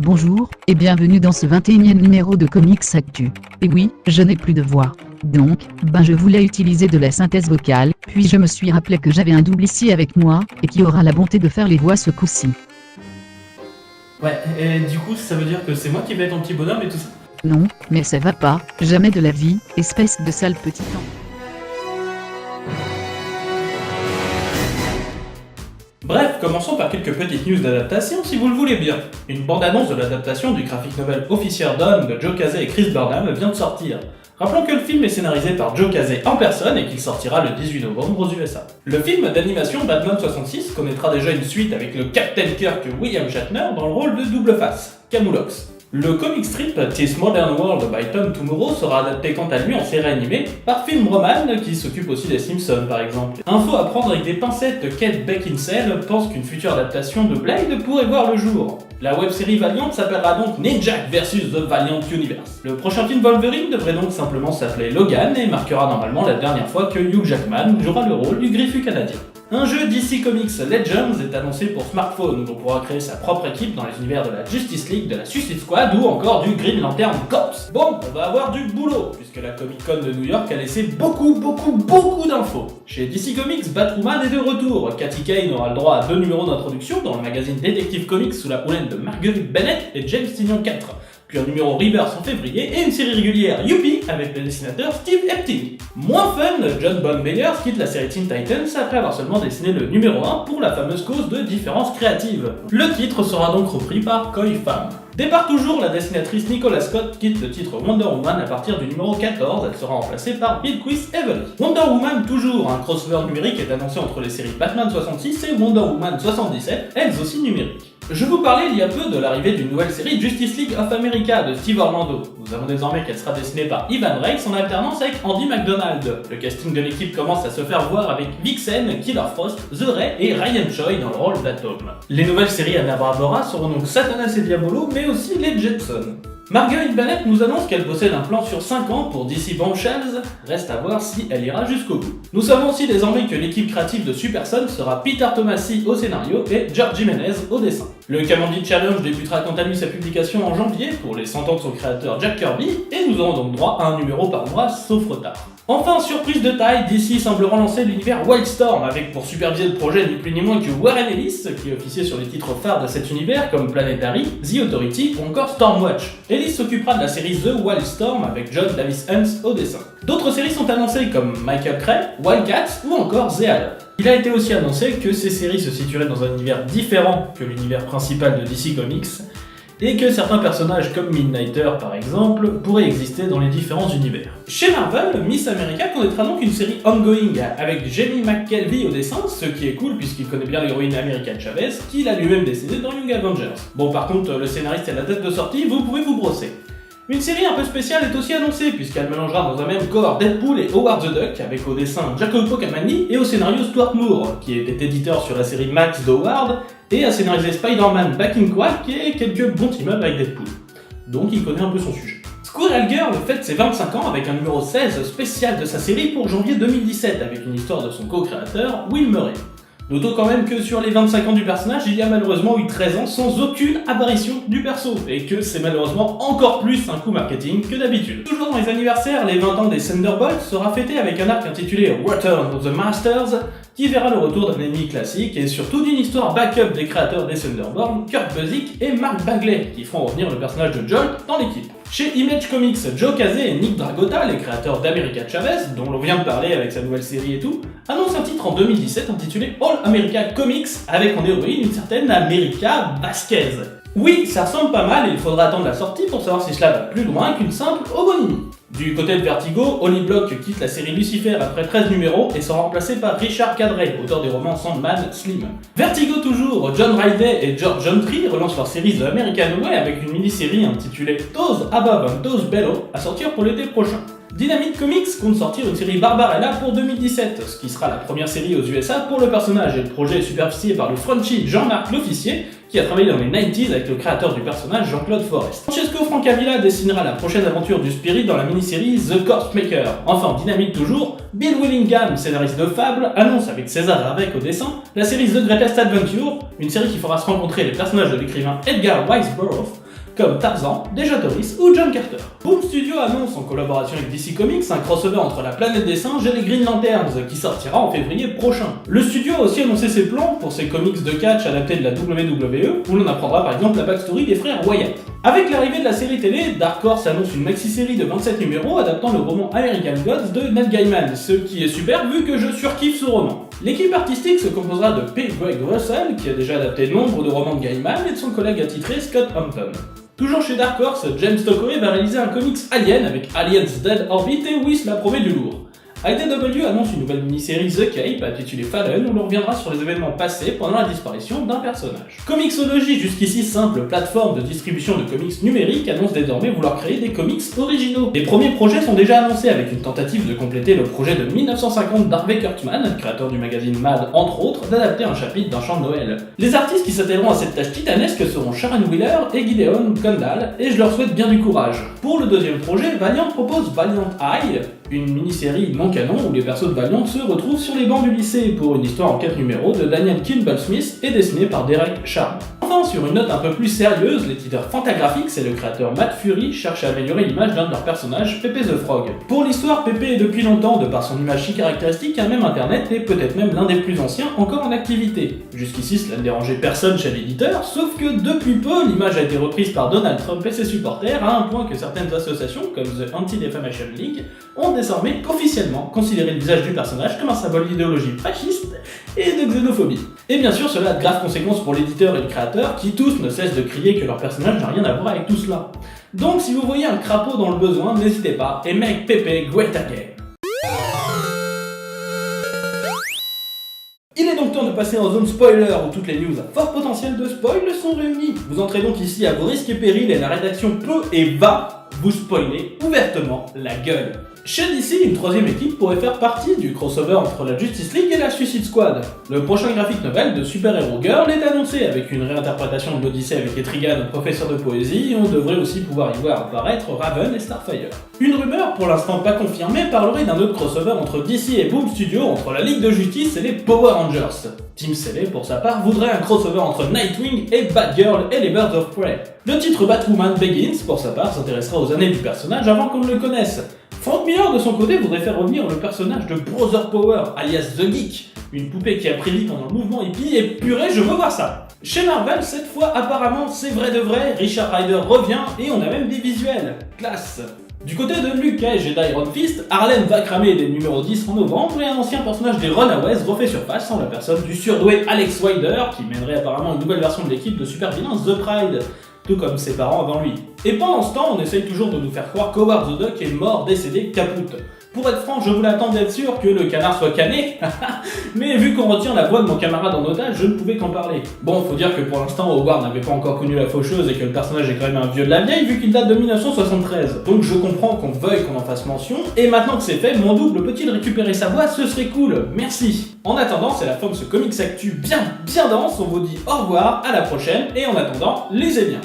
Bonjour, et bienvenue dans ce 21e numéro de Comics Actu. Et oui, je n'ai plus de voix. Donc, je voulais utiliser de la synthèse vocale, puis je me suis rappelé que j'avais un double ici avec moi, et qui aura la bonté de faire les voix ce coup-ci. Ouais, et du coup, ça veut dire que c'est moi qui vais être ton petit bonhomme et tout ça? Non, mais ça va pas, jamais de la vie, espèce de sale petit temps. Bref, commençons par quelques petites news d'adaptation si vous le voulez bien. Une bande-annonce de l'adaptation du graphic novel Officer Dawn de Joe Casey et Chris Burnham vient de sortir. Rappelons que le film est scénarisé par Joe Casey en personne et qu'il sortira le 18 novembre aux USA. Le film d'animation Batman 66 connaîtra déjà une suite avec le Captain Kirk William Shatner dans le rôle de double face, Camoulox. Le comic strip This Modern World by Tom Tomorrow sera adapté quant à lui en série animée par Film Roman qui s'occupe aussi des Simpsons par exemple. Info à prendre avec des pincettes, Kate Beckinsale pense qu'une future adaptation de Blade pourrait voir le jour. La web-série Valiant s'appellera donc Ninja vs The Valiant Universe. Le prochain film Wolverine devrait donc simplement s'appeler Logan et marquera normalement la dernière fois que Hugh Jackman jouera le rôle du Griffu canadien. Un jeu DC Comics Legends est annoncé pour smartphone où l'on pourra créer sa propre équipe dans les univers de la Justice League, de la Suicide Squad ou encore du Green Lantern Corps. Bon, on va avoir du boulot, puisque la Comic Con de New York a laissé beaucoup d'infos. Chez DC Comics, Batwoman est de retour. Katy Kane aura le droit à 2 numéros d'introduction dans le magazine Detective Comics sous la houlette de Marguerite Bennett et James Tynion IV. Puis un numéro Rebirth en février et une série régulière Youpi avec le dessinateur Steve Epting. Moins fun, John Bonbayers quitte la série Teen Titans après avoir seulement dessiné le numéro 1 pour la fameuse cause de différence créative. Le titre sera donc repris par Koi Pham. Départ toujours, la dessinatrice Nicola Scott quitte le titre Wonder Woman à partir du numéro 14, elle sera remplacée par Bilquis Evely. Wonder Woman toujours, un crossover numérique est annoncé entre les séries Batman 66 et Wonder Woman 77, elles aussi numériques. Je vous parlais il y a peu de l'arrivée d'une nouvelle série Justice League of America de Steve Orlando. Nous avons désormais qu'elle sera dessinée par Ivan Reis en alternance avec Andy McDonald. Le casting de l'équipe commence à se faire voir avec Vixen, Killer Frost, The Ray et Ryan Choi dans le rôle d'Atom. Les nouvelles séries Hanna-Barbera seront donc Satanas et Diabolo, mais aussi les Jetsons. Marguerite Bennett nous annonce qu'elle possède un plan sur 5 ans pour DC Bombshells, reste à voir si elle ira jusqu'au bout. Nous savons aussi désormais que l'équipe créative de Superson sera Peter Tomasi au scénario et George Jimenez au dessin. Le Kamandi Challenge débutera quant à lui sa publication en janvier pour les 100 ans de son créateur Jack Kirby, et nous aurons donc droit à un numéro par mois sauf retard. Enfin, surprise de taille, DC semble relancer l'univers Wildstorm avec pour superviser le projet ni plus ni moins que Warren Ellis, qui officiait sur les titres phares de cet univers comme Planetary, The Authority ou encore Stormwatch. Ellis s'occupera de la série The Wildstorm avec John Davis Hunt au dessin. D'autres séries sont annoncées comme Michael Cray, Wildcats ou encore The Alert. Il a été aussi annoncé que ces séries se situeraient dans un univers différent que l'univers principal de DC Comics, et que certains personnages comme Midnighter par exemple pourraient exister dans les différents univers. Chez Marvel, Miss America connaîtra donc une série ongoing avec Jamie McKelvey au dessin, ce qui est cool puisqu'il connaît bien l'héroïne America Chavez, qu'il a lui-même dessiné dans Young Avengers. Bon, par contre, le scénariste et la date de sortie, vous pouvez vous brosser. Une série un peu spéciale est aussi annoncée puisqu'elle mélangera dans un même corps Deadpool et Howard the Duck avec au dessin Jacopo Camani et au scénario Stuart Moore, qui était éditeur sur la série Max d'Howard et a scénarisé Spider-Man Back in Quack et quelques bons team-up avec Deadpool. Donc il connaît un peu son sujet. Squirrel Girl fête ses 25 ans avec un numéro 16 spécial de sa série pour janvier 2017 avec une histoire de son co-créateur Will Murray. Notons quand même que sur les 25 ans du personnage, il y a malheureusement eu 13 ans sans aucune apparition du perso, et que c'est malheureusement encore plus un coup marketing que d'habitude. Toujours dans les anniversaires, les 20 ans des Thunderbolts sera fêté avec un arc intitulé Return of the Masters, qui verra le retour d'un ennemi classique et surtout d'une histoire backup des créateurs des Thunderbolts, Kurt Busiek et Mark Bagley, qui feront revenir le personnage de Jolt dans l'équipe. Chez Image Comics, Joe Casey et Nick Dragotta, les créateurs d'America Chavez, dont l'on vient de parler avec sa nouvelle série et tout, annoncent un titre en 2017 intitulé All America Comics avec en héroïne une certaine America Vasquez. Oui, ça ressemble pas mal et il faudra attendre la sortie pour savoir si cela va plus loin qu'une simple homonymie. Du côté de Vertigo, Holly Block quitte la série Lucifer après 13 numéros et sera remplacé par Richard Cadray, auteur des romans Sandman, Slim. Vertigo toujours, John Riley et George Gentry relancent leur série The American Way avec une mini-série intitulée Toes Above and Toes Below à sortir pour l'été prochain. Dynamite Comics compte sortir une série Barbarella pour 2017, ce qui sera la première série aux USA pour le personnage, et le projet est supervisé par le Frenchie Jean-Marc L'Officier, qui a travaillé dans les 90s avec le créateur du personnage Jean-Claude Forest. Francesco Francavilla dessinera la prochaine aventure du Spirit dans la mini-série The Corpse Maker. Enfin, Dynamite toujours, Bill Willingham, scénariste de Fable, annonce avec César Avec au dessin la série The Greatest Adventure, une série qui fera se rencontrer les personnages de l'écrivain Edgar Weisborough, comme Tarzan, Deja Torres ou John Carter. Boom Studio annonce en collaboration avec DC Comics un crossover entre la planète des singes et les Green Lanterns qui sortira en février prochain. Le studio a aussi annoncé ses plans pour ses comics de catch adaptés de la WWE où l'on apprendra par exemple la backstory des frères Wyatt. Avec l'arrivée de la série télé, Dark Horse annonce une maxi-série de 27 numéros adaptant le roman American Gods de Neil Gaiman, ce qui est super vu que je surkiffe ce roman. L'équipe artistique se composera de P. Greg Russell, qui a déjà adapté nombre de romans de Gaiman, et de son collègue attitré Scott Hampton. Toujours chez Dark Horse, James Tokoe va réaliser un comics Alien avec Aliens Dead Orbit et Whis la promet du lourd. IDW annonce une nouvelle mini-série The Cape intitulée Fallen où l'on reviendra sur les événements passés pendant la disparition d'un personnage. Comixology, jusqu'ici simple plateforme de distribution de comics numériques, annonce désormais vouloir créer des comics originaux. Les premiers projets sont déjà annoncés avec une tentative de compléter le projet de 1950 d'Harvey Kurtzman, créateur du magazine Mad entre autres, d'adapter un chapitre d'un chant de Noël. Les artistes qui s'attelleront à cette tâche titanesque seront Sharon Wheeler et Gideon Kondal, et je leur souhaite bien du courage. Pour le deuxième projet, Valiant propose Valiant Eye, une mini-série non canon où les persos de Valiant se retrouvent sur les bancs du lycée pour une histoire en 4 numéros de Daniel Kimball Smith et dessinée par Derek Sharp. Enfin, sur une note un peu plus sérieuse, l'éditeur Fantagraphics et le créateur Matt Fury cherchent à améliorer l'image d'un de leurs personnages, Pepe the Frog. Pour l'histoire, Pepe est depuis longtemps, de par son image si caractéristique, un même internet et peut-être même l'un des plus anciens encore en activité. Jusqu'ici, cela ne dérangeait personne chez l'éditeur, sauf que depuis peu, l'image a été reprise par Donald Trump et ses supporters à un point que certaines associations, comme The Anti-Defamation League, ont désormais officiellement considéré le visage du personnage comme un symbole d'idéologie fasciste et de xénophobie. Et bien sûr, cela a de graves conséquences pour l'éditeur et le créateur qui tous ne cessent de crier que leur personnage n'a rien à voir avec tout cela. Donc si vous voyez un crapaud dans le besoin, n'hésitez pas et make Pepe great again. Il est donc temps de passer en zone spoiler où toutes les news à fort potentiel de spoil sont réunies. Vous entrez donc ici à vos risques et périls et la rédaction peut et va vous spoiler ouvertement la gueule. Chez DC, une troisième équipe pourrait faire partie du crossover entre la Justice League et la Suicide Squad. Le prochain graphic novel de Super Hero Girl est annoncé avec une réinterprétation de l'Odyssée avec Etrigan, professeur de poésie, et on devrait aussi pouvoir y voir apparaître Raven et Starfire. Une rumeur, pour l'instant pas confirmée, parlerait d'un autre crossover entre DC et Boom Studio entre la Ligue de Justice et les Power Rangers. Team Selle, pour sa part, voudrait un crossover entre Nightwing et Batgirl et les Birds of Prey. Le titre Batwoman Begins, pour sa part, s'intéressera aux années du personnage avant qu'on ne le connaisse. Frank Miller, de son côté, voudrait faire revenir le personnage de Brother Power, alias The Geek, une poupée qui a pris vie pendant le mouvement hippie, et purée, je veux voir ça. Chez Marvel, cette fois, apparemment, c'est vrai de vrai, Richard Rider revient, et on a même des visuels. Classe. Du côté de Luke Cage et d'Iron Fist, Harlem va cramer des numéros 10 en novembre, et un ancien personnage des Runaways refait surface en la personne du surdoué Alex Wilder, qui mènerait apparemment une nouvelle version de l'équipe de super vilains The Pride, tout comme ses parents avant lui. Et pendant ce temps, on essaye toujours de nous faire croire qu'Howard the Duck est mort, décédé, capoute. Pour être franc, je voulais attendre d'être sûr que le canard soit cané, mais vu qu'on retient la voix de mon camarade en otage, je ne pouvais qu'en parler. Bon, faut dire que pour l'instant, Howard n'avait pas encore connu la faucheuse et que le personnage est quand même un vieux de la vieille vu qu'il date de 1973. Donc je comprends qu'on veuille qu'on en fasse mention, et maintenant que c'est fait, mon double peut-il récupérer sa voix, ce serait cool, merci. En attendant, c'est la fin de ce Comics Actu bien dense, on vous dit au revoir, à la prochaine, et en attendant, lisez bien.